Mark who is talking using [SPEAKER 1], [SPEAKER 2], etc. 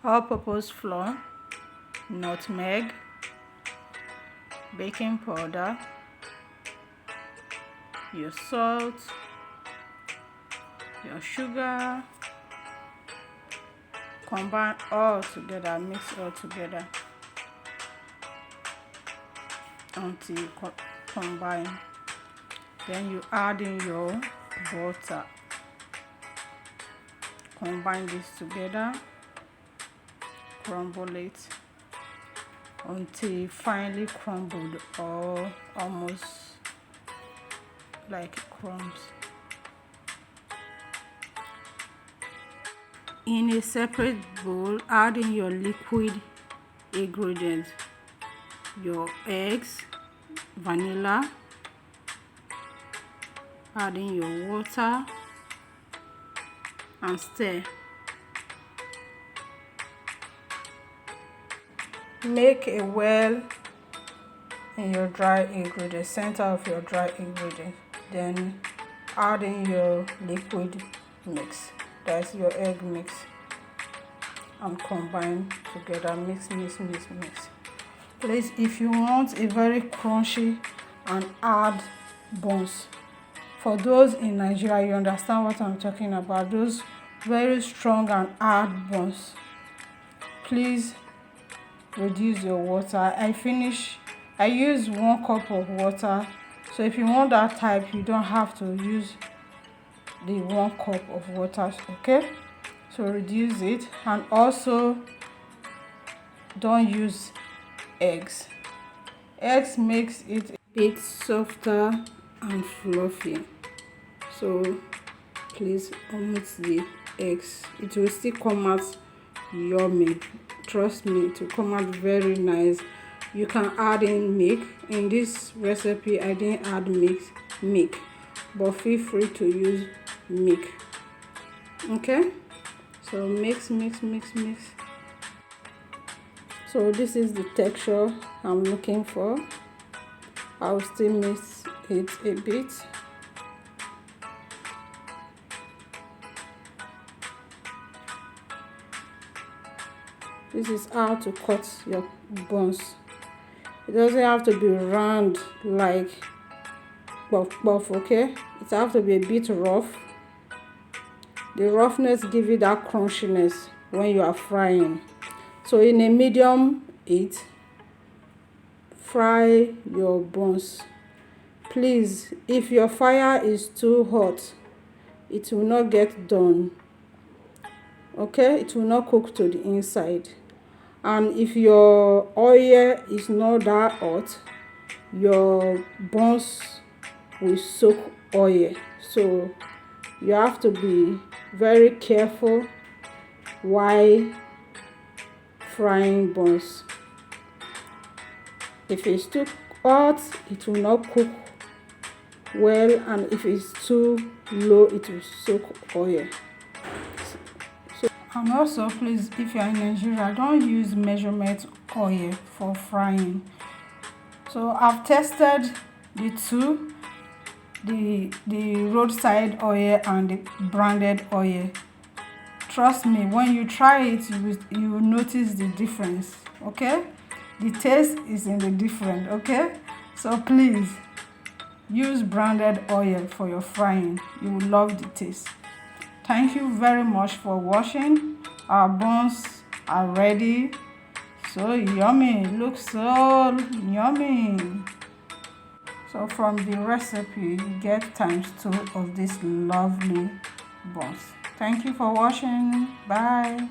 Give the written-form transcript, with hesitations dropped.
[SPEAKER 1] all-purpose flour, nutmeg, baking powder, your salt, your sugar. Combine all together, mix all together until you combine. Then you add in your butter. Combine this together, crumble it until finely crumbled or almost like crumbs. In a separate bowl, add in your liquid ingredients, your eggs, vanilla, add in your water and stir. Make a well in your dry ingredients, center of your dry ingredients. Then add in your liquid mix, that's your egg mix, and combine together. Mix. Please, if you want a very crunchy and hard buns, for those in Nigeria, you understand what I'm talking about, those very strong and hard buns, please reduce your water. I use 1 cup of water, so if you want that type, you don't have to use the 1 cup of water, okay? So reduce it, and also don't use eggs. Eggs makes it a bit softer and fluffy, so please omit the eggs. It will still come out yummy, trust me, it will come out very nice. You can add in milk. In this recipe I didn't add milk, but feel free to use milk, okay? So mix. So this is the texture I'm looking for. I'll still mix it a bit. This is how to cut your buns. It doesn't have to be round like puff, okay? It has to be a bit rough. The roughness gives you that crunchiness when you are frying. So in a medium heat, fry your buns. Please, if your fire is too hot, it will not get done, okay? It will not cook to the inside. And if your oil is not that hot, your buns will soak oil. So you have to be very careful while frying buns. If it's too hot, it will not cook well, and if it's too low, it will soak oil. And also, please, if you are in Nigeria, don't use measurement oil for frying. So I've tested the two, the roadside oil and the branded oil. Trust me, when you try it, you will notice the difference, okay? The taste is in the different, okay? So please use branded oil for your frying. You will love the taste. Thank you very much for watching. Our buns are ready. So yummy, looks so yummy. So from the recipe, you get ×2 of this lovely buns. Thank you for watching. Bye.